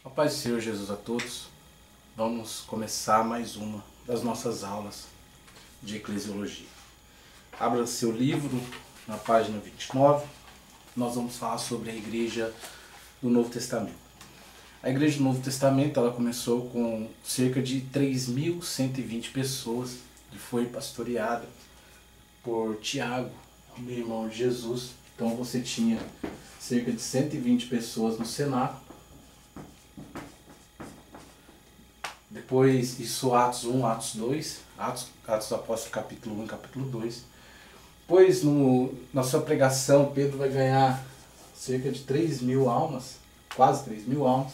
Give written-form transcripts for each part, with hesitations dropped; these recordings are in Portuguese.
A paz do Senhor Jesus a todos. Vamos começar mais uma das nossas aulas de eclesiologia. Abra seu livro na página 29. Nós vamos falar sobre a igreja do Novo Testamento. A igreja do Novo Testamento ela começou com cerca de 3.120 pessoas e foi pastoreada por Tiago, meu irmão de Jesus. Então você tinha cerca de 120 pessoas no cenáculo. Depois, isso Atos 1, Atos 2, Atos dos Apóstolos capítulo 1 e capítulo 2. Depois, na sua pregação, Pedro vai ganhar cerca de 3.000 almas, quase 3.000 almas.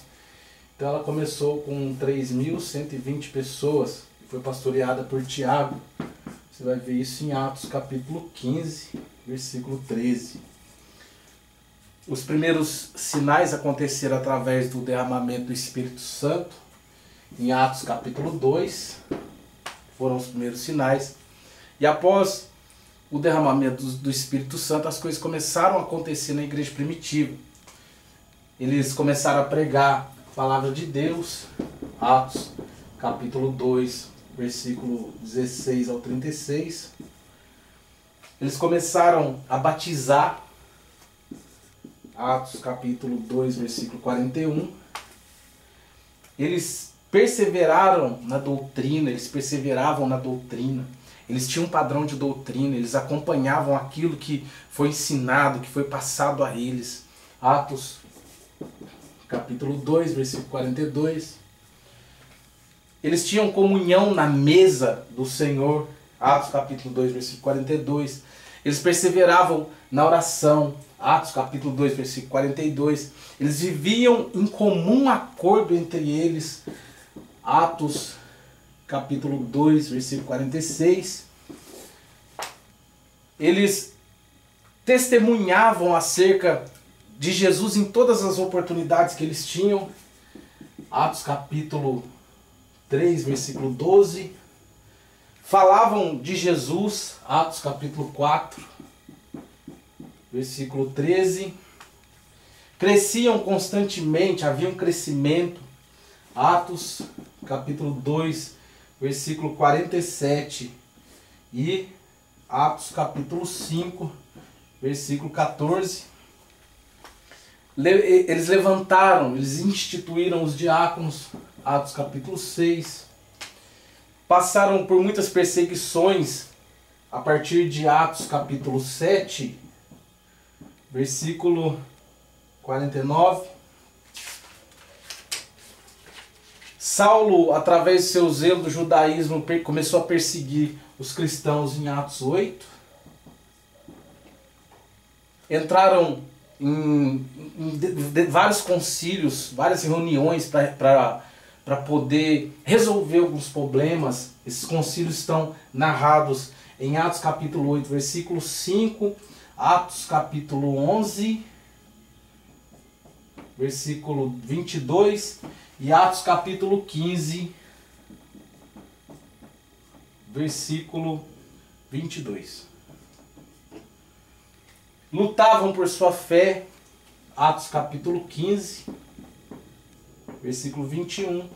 Então ela começou com 3.120 pessoas e foi pastoreada por Tiago. Você vai ver isso em Atos capítulo 15, versículo 13. Os primeiros sinais aconteceram através do derramamento do Espírito Santo. Em Atos capítulo 2, foram os primeiros sinais. E após o derramamento do Espírito Santo, as coisas começaram a acontecer na igreja primitiva. Eles começaram a pregar a palavra de Deus. Atos capítulo 2, versículo 16 ao 36. Eles começaram a batizar. Atos capítulo 2, versículo 41. Eles perseveravam na doutrina, eles tinham um padrão de doutrina, eles acompanhavam aquilo que foi ensinado, que foi passado a eles. Atos capítulo 2, versículo 42. Eles tinham comunhão na mesa do Senhor. Atos capítulo 2, versículo 42. Eles perseveravam na oração. Atos capítulo 2, versículo 42. Eles viviam em comum acordo entre eles. Atos capítulo 2, versículo 46. Eles testemunhavam acerca de Jesus em todas as oportunidades que eles tinham. Atos capítulo 3, versículo 12. Falavam de Jesus. Atos capítulo 4, versículo 13. Cresciam constantemente, havia um crescimento. Atos capítulo 2, versículo 47. E Atos capítulo 5, versículo 14. Eles levantaram, eles instituíram os diáconos. Atos capítulo 6. Passaram por muitas perseguições a partir de Atos capítulo 7, versículo 49. Saulo, através do seu zelo do judaísmo, começou a perseguir os cristãos em Atos 8. Entraram em vários concílios, várias reuniões para poder resolver alguns problemas. Esses concílios estão narrados em Atos capítulo 8, versículo 5, Atos capítulo 11, versículo 22 e Atos capítulo 15, versículo 22. Lutavam por sua fé. Atos capítulo 15, versículo 21.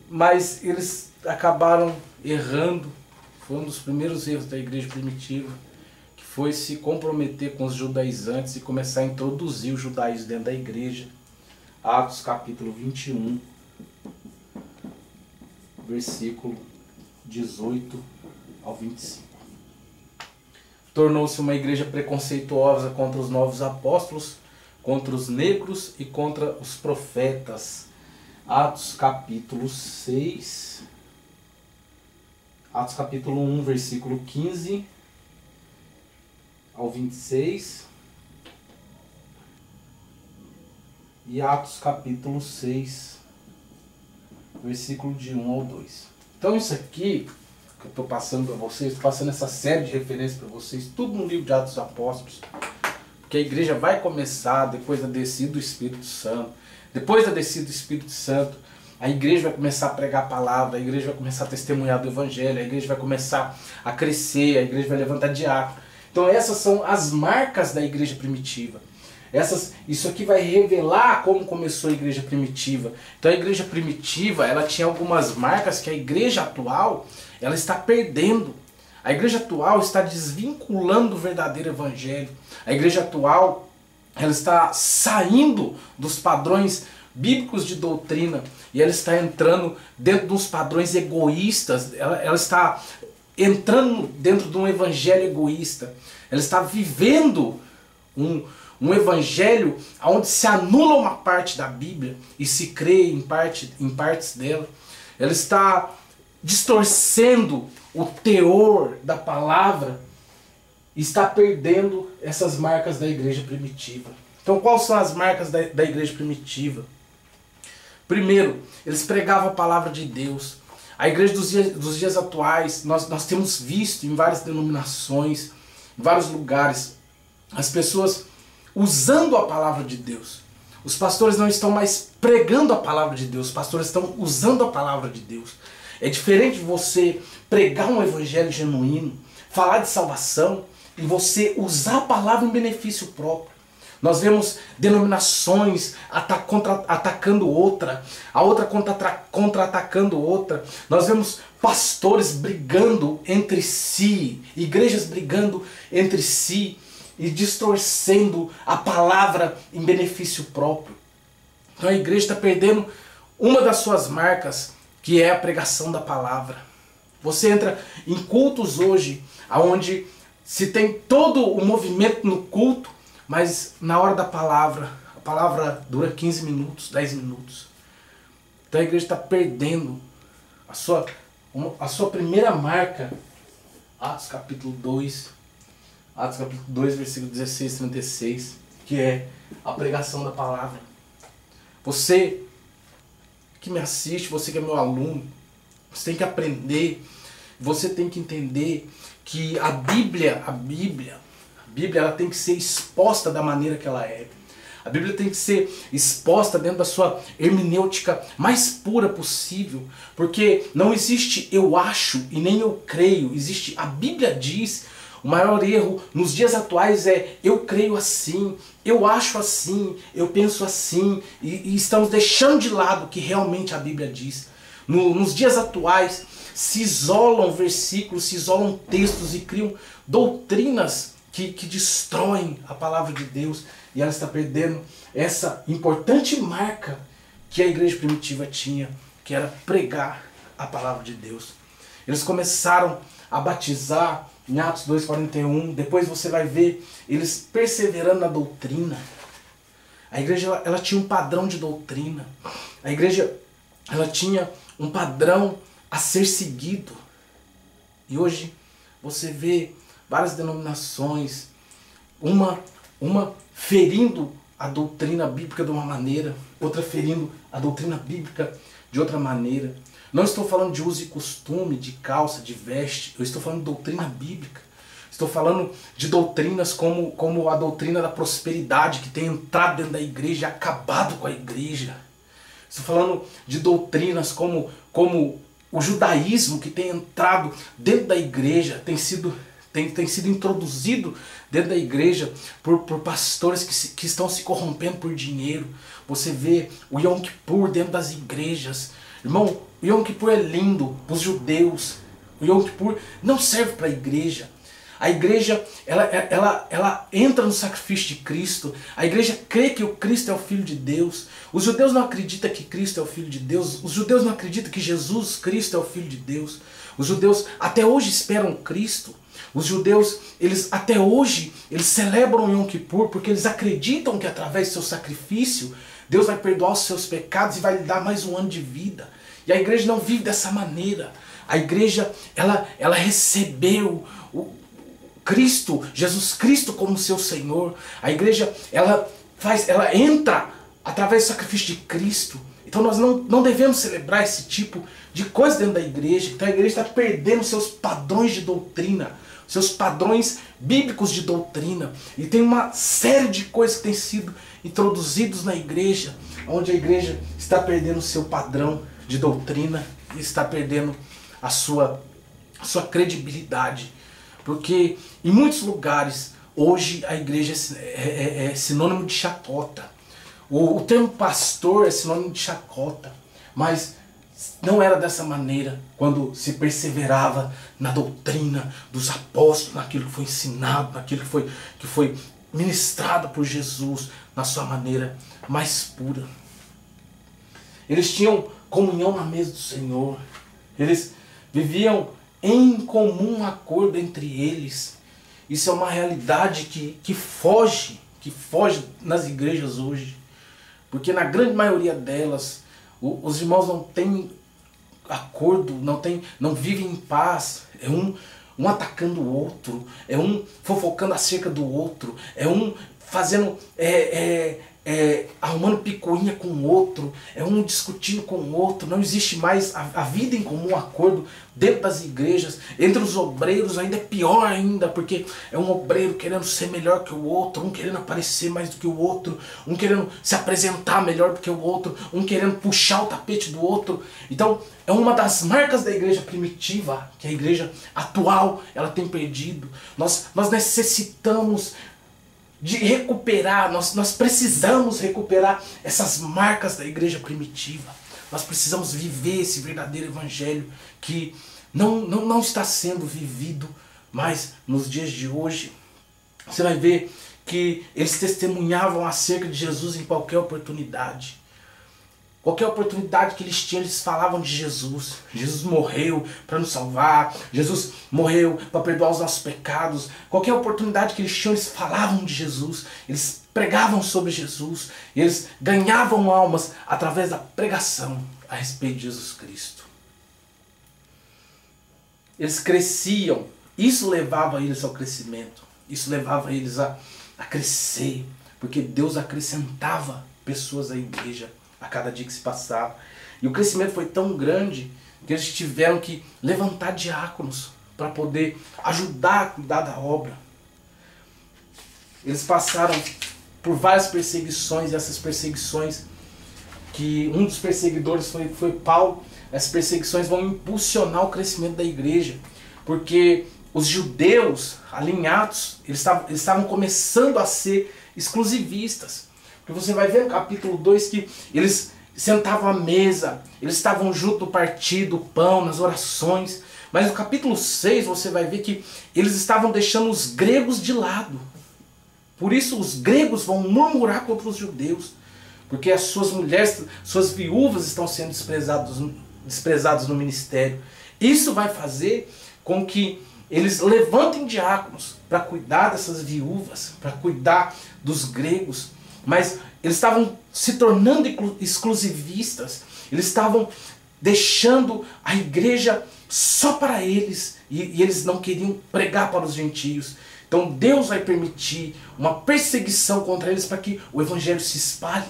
Mas eles acabaram errando. Foi um dos primeiros erros da igreja primitiva, que foi se comprometer com os judaizantes e começar a introduzir o judaísmo dentro da igreja. Atos capítulo 21, versículo 18 ao 25. Tornou-se uma igreja preconceituosa contra os novos apóstolos, contra os negros e contra os profetas. Atos capítulo 6, Atos capítulo 1, versículo 15 ao 26 e Atos capítulo 6, versículo de 1 ao 2. Então isso aqui que eu estou passando para vocês, estou passando essa série de referências para vocês, tudo no livro de Atos dos Apóstolos, porque a igreja vai começar depois da descida do Espírito Santo. Depois da descida do Espírito Santo, a igreja vai começar a pregar a palavra, a igreja vai começar a testemunhar do Evangelho, a igreja vai começar a crescer, a igreja vai levantar diácono. Então essas são as marcas da igreja primitiva. Isso aqui vai revelar como começou a igreja primitiva. Então a igreja primitiva, ela tinha algumas marcas que a igreja atual, ela está perdendo. A igreja atual está desvinculando o verdadeiro evangelho. A igreja atual, ela está saindo dos padrões bíblicos de doutrina e ela está entrando dentro dos padrões egoístas. Ela está entrando dentro de um evangelho egoísta. Ela está vivendo um evangelho onde se anula uma parte da Bíblia e se crê em partes dela. Ela está distorcendo o teor da palavra e está perdendo essas marcas da igreja primitiva. Então, quais são as marcas da igreja primitiva? Primeiro, eles pregavam a palavra de Deus. A igreja dos dias atuais, nós temos visto em várias denominações, em vários lugares, as pessoas usando a palavra de Deus. Os pastores não estão mais pregando a palavra de Deus, os pastores estão usando a palavra de Deus. É diferente de você pregar um evangelho genuíno, falar de salvação e você usar a palavra em benefício próprio. Nós vemos denominações atacando outra, a outra contra-atacando outra. Nós vemos pastores brigando entre si, igrejas brigando entre si e distorcendo a palavra em benefício próprio. Então a igreja está perdendo uma das suas marcas, que é a pregação da palavra. Você entra em cultos hoje, onde se tem todo o movimento no culto, mas na hora da palavra, a palavra dura 15 minutos, 10 minutos. Então a igreja está perdendo a sua primeira marca. Atos capítulo 2, versículo 16 e 36, que é a pregação da palavra. Você que me assiste, você que é meu aluno, você tem que aprender, você tem que entender que a Bíblia ela tem que ser exposta da maneira que ela é. A Bíblia tem que ser exposta dentro da sua hermenêutica mais pura possível, porque não existe eu acho e nem eu creio, existe a Bíblia diz. O maior erro nos dias atuais é eu creio assim, eu acho assim, eu penso assim, e estamos deixando de lado o que realmente a Bíblia diz. Nos dias atuais se isolam versículos, se isolam textos e criam doutrinas que destroem a palavra de Deus, e ela está perdendo essa importante marca que a igreja primitiva tinha, que era pregar a palavra de Deus. Eles começaram a batizar em Atos 2,41, depois você vai ver eles perseverando na doutrina. A igreja ela tinha um padrão de doutrina. A igreja ela tinha um padrão a ser seguido. E hoje você vê várias denominações, uma ferindo a doutrina bíblica de uma maneira, outra ferindo a doutrina bíblica de outra maneira. Não estou falando de uso e costume, de calça, de veste. Eu estou falando de doutrina bíblica. Estou falando de doutrinas como a doutrina da prosperidade, que tem entrado dentro da igreja e acabado com a igreja. Estou falando de doutrinas como o judaísmo, que tem entrado dentro da igreja, tem sido introduzido dentro da igreja por pastores que estão se corrompendo por dinheiro. Você vê o Yom Kippur dentro das igrejas. Irmão, o Yom Kippur é lindo para os judeus. O Yom Kippur não serve para a igreja. A igreja ela entra no sacrifício de Cristo. A igreja crê que o Cristo é o Filho de Deus. Os judeus não acreditam que Cristo é o Filho de Deus. Os judeus não acreditam que Jesus Cristo é o Filho de Deus. Os judeus até hoje esperam Cristo. Os judeus, até hoje, eles celebram o Yom Kippur porque eles acreditam que através do seu sacrifício, Deus vai perdoar os seus pecados e vai lhe dar mais um ano de vida. E a igreja não vive dessa maneira. A igreja, ela recebeu o Cristo, Jesus Cristo como seu Senhor. A igreja, ela entra através do sacrifício de Cristo. Então nós não devemos celebrar esse tipo de coisa dentro da igreja. Então a igreja está perdendo seus padrões de doutrina, seus padrões bíblicos de doutrina. E tem uma série de coisas que têm sido introduzidos na igreja, onde a igreja está perdendo o seu padrão de doutrina e está perdendo a sua credibilidade. Porque em muitos lugares Hoje a igreja é sinônimo de chacota. O termo pastor é sinônimo de chacota. Mas não era dessa maneira quando se perseverava na doutrina dos apóstolos, naquilo que foi ensinado, naquilo que foi ministrado por Jesus, na sua maneira mais pura. Eles tinham comunhão na mesa do Senhor. Eles viviam em comum acordo entre eles. Isso é uma realidade que foge nas igrejas hoje. Porque na grande maioria delas, os irmãos não têm acordo, não vivem em paz. É um atacando o outro, é um fofocando acerca do outro, é um fazendo, arrumando picuinha com o outro, é um discutindo com o outro. Não existe mais a vida em comum, acordo dentro das igrejas. Entre os obreiros ainda é pior ainda, porque é um obreiro querendo ser melhor que o outro, um querendo aparecer mais do que o outro, um querendo se apresentar melhor do que o outro, um querendo puxar o tapete do outro. Então é uma das marcas da igreja primitiva, que a igreja atual ela tem perdido. Nós necessitamos de recuperar, nós precisamos recuperar essas marcas da igreja primitiva. Nós precisamos viver esse verdadeiro evangelho que não está sendo vivido mais nos dias de hoje. Você vai ver que eles testemunhavam acerca de Jesus em qualquer oportunidade. Qualquer oportunidade que eles tinham, eles falavam de Jesus. Jesus morreu para nos salvar. Jesus morreu para perdoar os nossos pecados. Qualquer oportunidade que eles tinham, eles falavam de Jesus. Eles pregavam sobre Jesus. E eles ganhavam almas através da pregação a respeito de Jesus Cristo. Eles cresciam. Isso levava eles ao crescimento. Isso levava eles a crescer. Porque Deus acrescentava pessoas à igreja a cada dia que se passava. E o crescimento foi tão grande que eles tiveram que levantar diáconos para poder ajudar a cuidar da obra. Eles passaram por várias perseguições, e essas perseguições, que um dos perseguidores foi Paulo, essas perseguições vão impulsionar o crescimento da igreja, porque os judeus alinhados, eles estavam começando a ser exclusivistas. Porque você vai ver no capítulo 2 que eles sentavam à mesa, eles estavam junto no partir do pão, nas orações. Mas no capítulo 6 você vai ver que eles estavam deixando os gregos de lado. Por isso os gregos vão murmurar contra os judeus. Porque as suas mulheres, suas viúvas estão sendo desprezadas no ministério. Isso vai fazer com que eles levantem diáconos para cuidar dessas viúvas, para cuidar dos gregos. Mas eles estavam se tornando exclusivistas. Eles estavam deixando a igreja só para eles. E eles não queriam pregar para os gentios. Então Deus vai permitir uma perseguição contra eles para que o evangelho se espalhe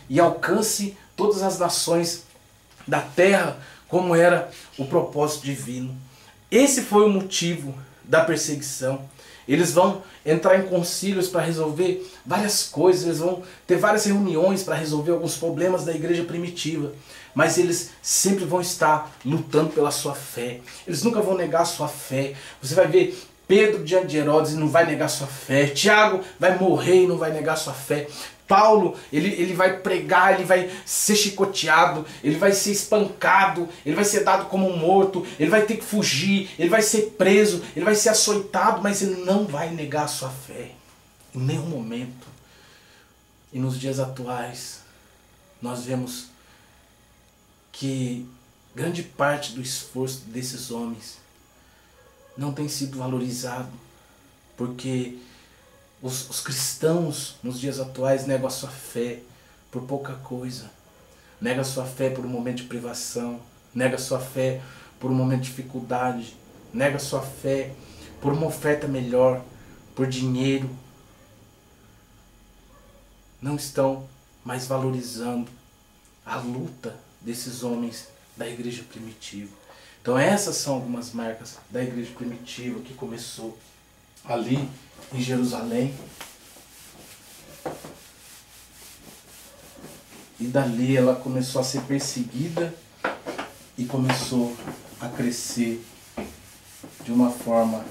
e alcance todas as nações da terra, como era o propósito divino. Esse foi o motivo da perseguição. Eles vão entrar em concílios para resolver várias coisas, eles vão ter várias reuniões para resolver alguns problemas da igreja primitiva. Mas eles sempre vão estar lutando pela sua fé. Eles nunca vão negar a sua fé. Você vai ver Pedro diante de Herodes e não vai negar sua fé. Tiago vai morrer e não vai negar sua fé. Paulo, ele vai pregar, ele vai ser chicoteado, ele vai ser espancado, ele vai ser dado como um morto, ele vai ter que fugir, ele vai ser preso, ele vai ser açoitado, mas ele não vai negar a sua fé em nenhum momento. E nos dias atuais, nós vemos que grande parte do esforço desses homens não tem sido valorizado, porque os cristãos nos dias atuais negam a sua fé por pouca coisa. Nega a sua fé por um momento de privação. Nega a sua fé por um momento de dificuldade. Nega a sua fé por uma oferta melhor, por dinheiro. Não estão mais valorizando a luta desses homens da igreja primitiva. Então essas são algumas marcas da igreja primitiva que começou ali em Jerusalém. E dali ela começou a ser perseguida e começou a crescer de uma forma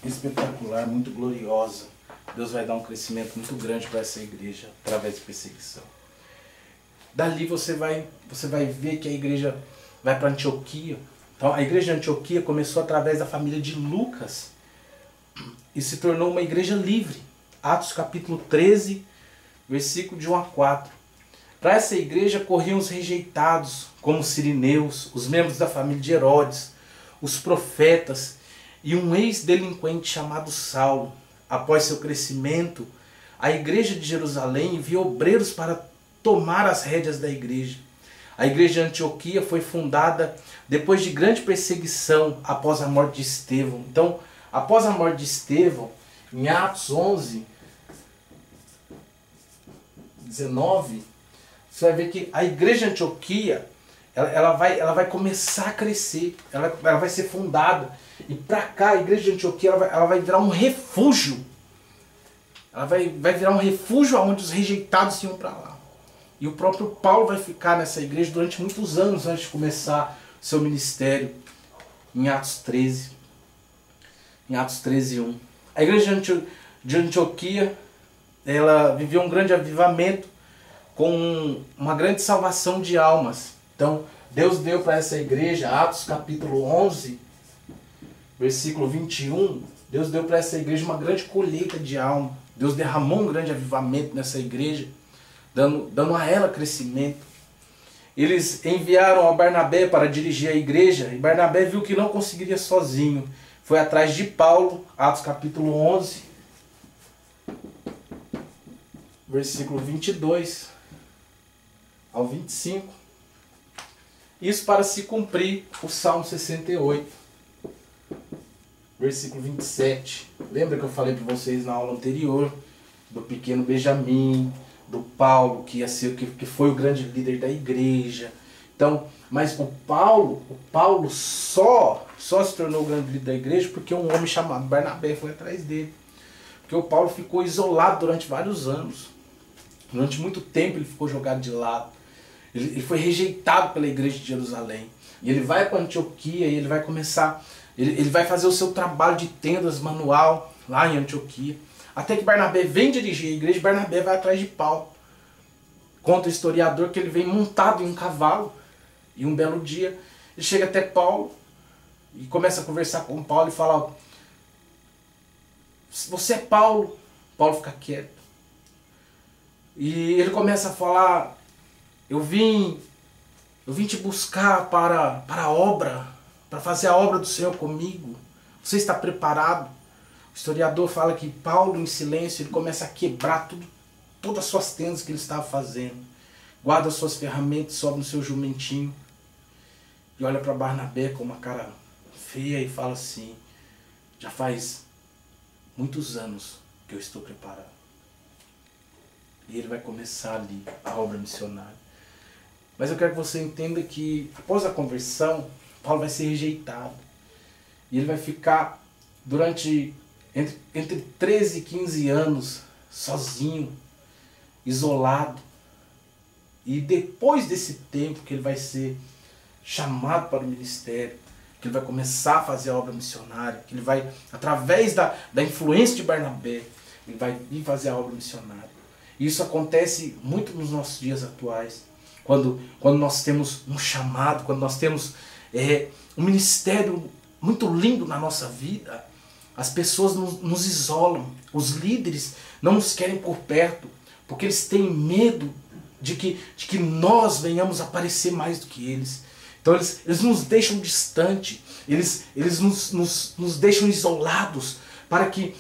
espetacular, muito gloriosa. Deus vai dar um crescimento muito grande para essa igreja através de perseguição. Dali você vai ver que a igreja vai para Antioquia. Então a igreja de Antioquia começou através da família de Lucas e se tornou uma igreja livre. Atos capítulo 13, versículo de 1 a 4. Para essa igreja corriam os rejeitados, como os sirineus, os membros da família de Herodes, os profetas e um ex-delinquente chamado Saulo. Após seu crescimento, a igreja de Jerusalém enviou obreiros para tomar as rédeas da igreja. A igreja de Antioquia foi fundada depois de grande perseguição após a morte de Estevão. Então, após a morte de Estevão, em Atos 11, 19, você vai ver que a igreja de Antioquia ela vai começar a crescer, ela vai ser fundada. E para cá, a igreja de Antioquia ela vai virar um refúgio. Ela vai virar um refúgio onde os rejeitados iam para lá. E o próprio Paulo vai ficar nessa igreja durante muitos anos antes de começar seu ministério, em Atos 13. Em Atos 13, 1. A igreja de Antioquia ela viveu um grande avivamento com uma grande salvação de almas. Então, Deus deu para essa igreja, Atos capítulo 11, versículo 21, Deus deu para essa igreja uma grande colheita de alma. Deus derramou um grande avivamento nessa igreja, dando a ela crescimento. Eles enviaram a Barnabé para dirigir a igreja, e Barnabé viu que não conseguiria sozinho. Foi atrás de Paulo, Atos capítulo 11, versículo 22 ao 25. Isso para se cumprir o Salmo 68, versículo 27. Lembra que eu falei para vocês na aula anterior do pequeno Benjamim, do Paulo, que foi o grande líder da igreja. Então, mas o Paulo só se tornou o grande líder da igreja porque um homem chamado Barnabé foi atrás dele. Porque o Paulo ficou isolado durante vários anos. Durante muito tempo ele ficou jogado de lado. Ele foi rejeitado pela igreja de Jerusalém. E ele vai para Antioquia e ele vai começar, ele vai fazer o seu trabalho de tendas manual lá em Antioquia. Até que Barnabé vem dirigir a igreja, Barnabé vai atrás de Paulo. Conta o historiador que ele vem montado em um cavalo. E um belo dia ele chega até Paulo e começa a conversar com Paulo e fala: você é Paulo? Paulo fica quieto. E ele começa a falar: eu vim te buscar para a obra, para fazer a obra do Senhor comigo. Você está preparado? O historiador fala que Paulo, em silêncio, ele começa a quebrar todas as suas tendas que ele estava fazendo. Guarda as suas ferramentas, sobe no seu jumentinho e olha para Barnabé com uma cara feia e fala assim: já faz muitos anos que eu estou preparado. E ele vai começar ali a obra missionária. Mas eu quero que você entenda que após a conversão, Paulo vai ser rejeitado. E ele vai ficar durante entre 13 e 15 anos sozinho, isolado. E depois desse tempo que ele vai ser chamado para o ministério, que ele vai começar a fazer a obra missionária, que ele vai, através da influência de Barnabé, ele vai vir fazer a obra missionária. E isso acontece muito nos nossos dias atuais. Quando nós temos um chamado, quando nós temos um ministério muito lindo na nossa vida, as pessoas nos isolam, os líderes não nos querem por perto, porque eles têm medo de que nós venhamos aparecer mais do que eles. Então eles nos deixam distante, eles nos deixam isolados para que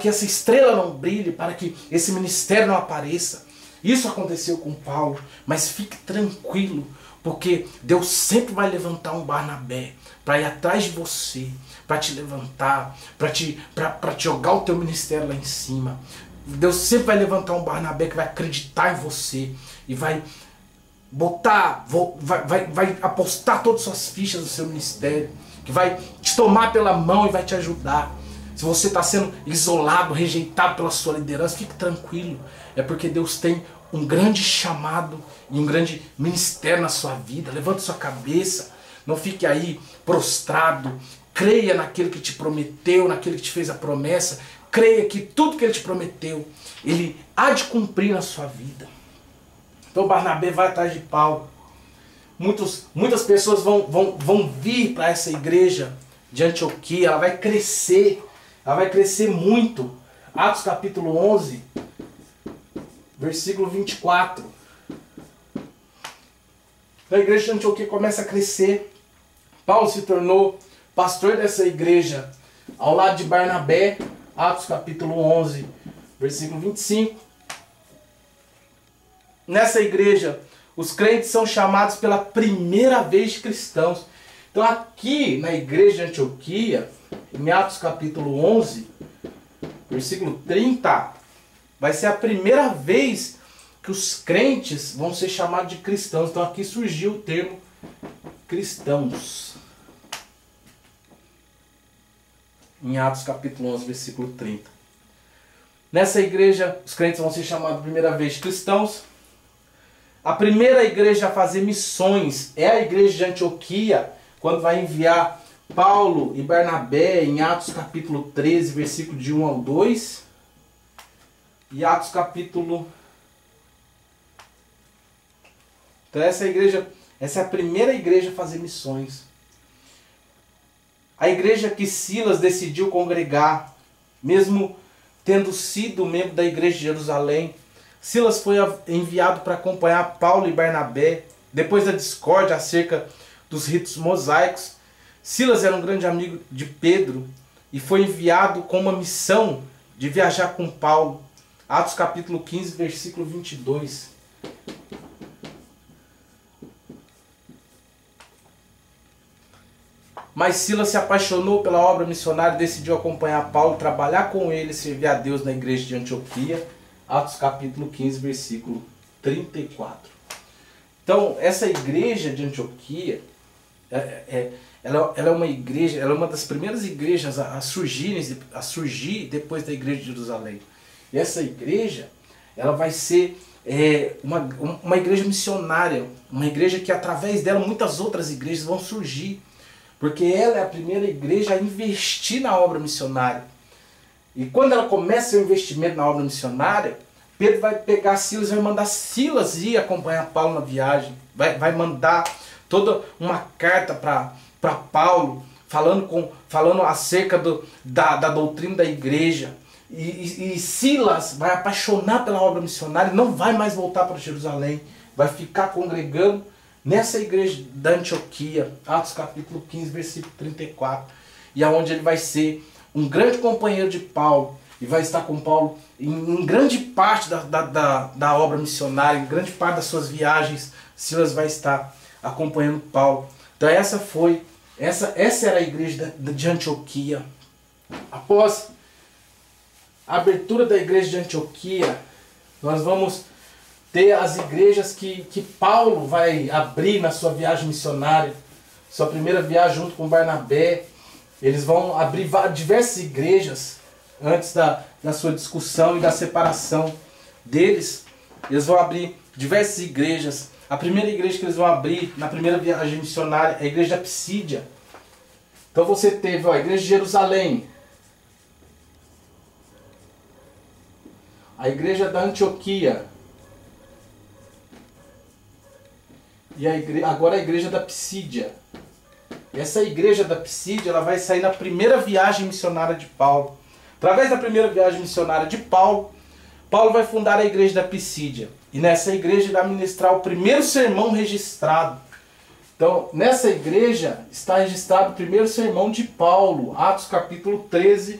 essa estrela não brilhe, para que esse ministério não apareça. Isso aconteceu com Paulo, mas fique tranquilo, porque Deus sempre vai levantar um Barnabé para ir atrás de você, para te levantar, para te jogar o teu ministério lá em cima. Deus sempre vai levantar um Barnabé que vai acreditar em você e vai apostar todas as suas fichas no seu ministério, que vai te tomar pela mão e vai te ajudar. Se você está sendo isolado, rejeitado pela sua liderança, fique tranquilo. É porque Deus tem um grande chamado e um grande ministério na sua vida. Levante sua cabeça. Não fique aí prostrado, creia naquele que te prometeu, naquele que te fez a promessa. Creia que tudo que ele te prometeu, ele há de cumprir na sua vida. Então Barnabé vai atrás de Paulo. Muitas pessoas vão vir para essa igreja de Antioquia. Ela vai crescer muito. Atos capítulo 11, versículo 24. A igreja de Antioquia começa a crescer. Paulo se tornou pastor dessa igreja ao lado de Barnabé. Atos capítulo 11, versículo 25. Nessa igreja, os crentes são chamados pela primeira vez de cristãos. Então aqui na igreja de Antioquia, em Atos capítulo 11, versículo 30, vai ser a primeira vez que os crentes vão ser chamados de cristãos. Então aqui surgiu o termo cristãos. Em Atos capítulo 11, versículo 30. Nessa igreja, os crentes vão ser chamados a primeira vez de cristãos. A primeira igreja a fazer missões é a igreja de Antioquia, quando vai enviar Paulo e Barnabé em Atos capítulo 13, versículo de 1 ao 2. E Atos capítulo... Então essa é a primeira igreja a fazer missões. A igreja que Silas decidiu congregar, mesmo tendo sido membro da igreja de Jerusalém. Silas foi enviado para acompanhar Paulo e Barnabé, depois da discórdia acerca dos ritos mosaicos. Silas era um grande amigo de Pedro e foi enviado com uma missão de viajar com Paulo. Atos capítulo 15, versículo 22. Mas Silas se apaixonou pela obra missionária e decidiu acompanhar Paulo, trabalhar com ele e servir a Deus na igreja de Antioquia. Atos capítulo 15, versículo 34. Então, essa igreja de Antioquia, ela é uma igreja, ela é uma das primeiras igrejas a surgir depois da igreja de Jerusalém. E essa igreja, ela vai ser uma igreja missionária, uma igreja que através dela muitas outras igrejas vão surgir. Porque ela é a primeira igreja a investir na obra missionária. E quando ela começa o investimento na obra missionária, Pedro vai pegar Silas e vai mandar Silas ir acompanhar Paulo na viagem. Vai mandar toda uma carta para Paulo, falando acerca da doutrina da igreja. E Silas vai apaixonar pela obra missionária e não vai mais voltar para Jerusalém. Vai ficar congregando nessa igreja da Antioquia, Atos capítulo 15, versículo 34, e aonde ele vai ser um grande companheiro de Paulo, e vai estar com Paulo em grande parte da obra missionária, em grande parte das suas viagens. Silas vai estar acompanhando Paulo. Então essa era a igreja de Antioquia. Após a abertura da igreja de Antioquia, nós vamos ter as igrejas que Paulo vai abrir na sua viagem missionária, sua primeira viagem junto com Barnabé. Eles vão abrir diversas igrejas antes da sua discussão e da separação deles. Eles vão abrir diversas igrejas. A primeira igreja que eles vão abrir na primeira viagem missionária é a igreja da Psídia. Então você teve a igreja de Jerusalém, a igreja da Antioquia, e agora a igreja da Psídia. Essa igreja da Psídia, ela vai sair na primeira viagem missionária de Paulo. Através da primeira viagem missionária de Paulo, Paulo vai fundar a igreja da Psídia. E nessa igreja ele vai ministrar o primeiro sermão registrado. Então, nessa igreja está registrado o primeiro sermão de Paulo, Atos capítulo 13,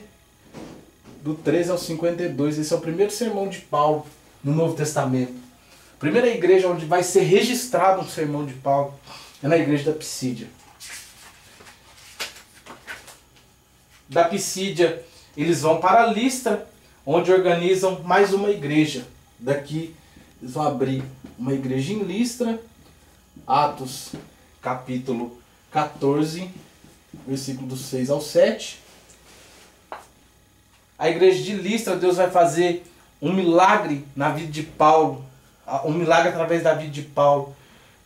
do 13 ao 52. Esse é o primeiro sermão de Paulo no Novo Testamento. Primeira igreja onde vai ser registrado um sermão de Paulo é na igreja da Psídia. Da Psídia eles vão para Listra, onde organizam mais uma igreja. Daqui eles vão abrir uma igreja em Listra, Atos capítulo 14, versículo do 6 ao 7. A igreja de Listra, Deus vai fazer um milagre na vida de Paulo. Um milagre através da vida de Paulo.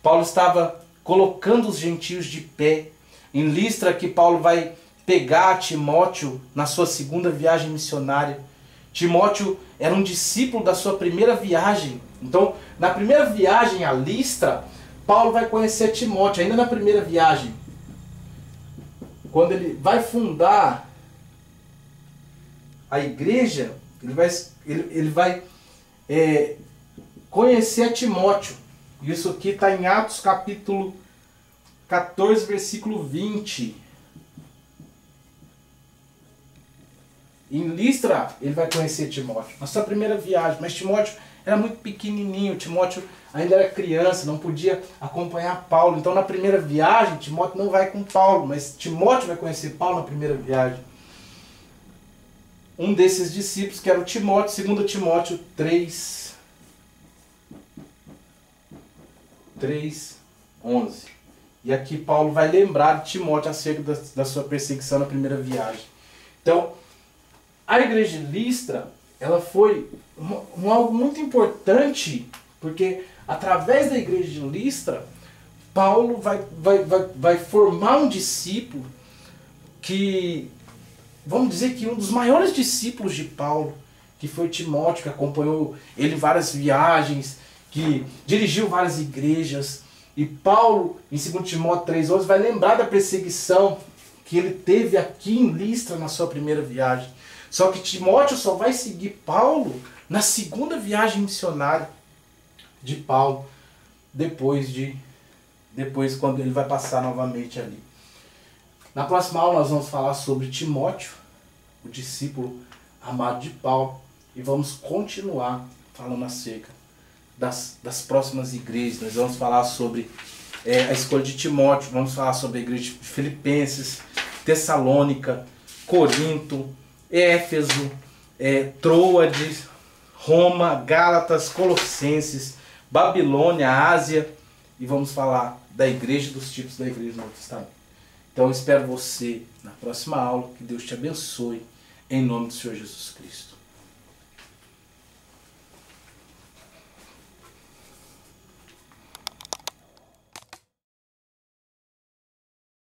Paulo estava colocando os gentios de pé. Em Listra que Paulo vai pegar Timóteo na sua segunda viagem missionária. Timóteo era um discípulo da sua primeira viagem. Então, na primeira viagem a Listra, Paulo vai conhecer Timóteo, ainda na primeira viagem. Quando ele vai fundar a igreja, ele vai conhecer Timóteo. Isso aqui está em Atos capítulo 14, versículo 20. Em Listra, ele vai conhecer Timóteo, na sua primeira viagem. Mas Timóteo era muito pequenininho, Timóteo ainda era criança, não podia acompanhar Paulo. Então, na primeira viagem, Timóteo não vai com Paulo, mas Timóteo vai conhecer Paulo na primeira viagem. Um desses discípulos, que era o Timóteo, 2 Timóteo 3:11. E aqui Paulo vai lembrar de Timóteo acerca da sua perseguição na primeira viagem. Então, a igreja de Listra, ela foi algo muito importante, porque através da igreja de Listra, Paulo vai formar um discípulo que, vamos dizer que um dos maiores discípulos de Paulo, que foi Timóteo, que acompanhou ele em várias viagens, que dirigiu várias igrejas. E Paulo, em 2 Timóteo 3:11, vai lembrar da perseguição que ele teve aqui em Listra na sua primeira viagem. Só que Timóteo só vai seguir Paulo na segunda viagem missionária de Paulo, depois quando ele vai passar novamente ali. Na próxima aula nós vamos falar sobre Timóteo, o discípulo amado de Paulo, e vamos continuar falando acerca das próximas igrejas. Nós vamos falar sobre a escolha de Timóteo, vamos falar sobre a igreja de Filipenses, Tessalônica, Corinto, Éfeso, Troade, Roma, Gálatas, Colossenses, Babilônia, Ásia, e vamos falar da igreja, dos tipos da igreja do Novo Testamento. Então eu espero você na próxima aula, que Deus te abençoe, em nome do Senhor Jesus Cristo.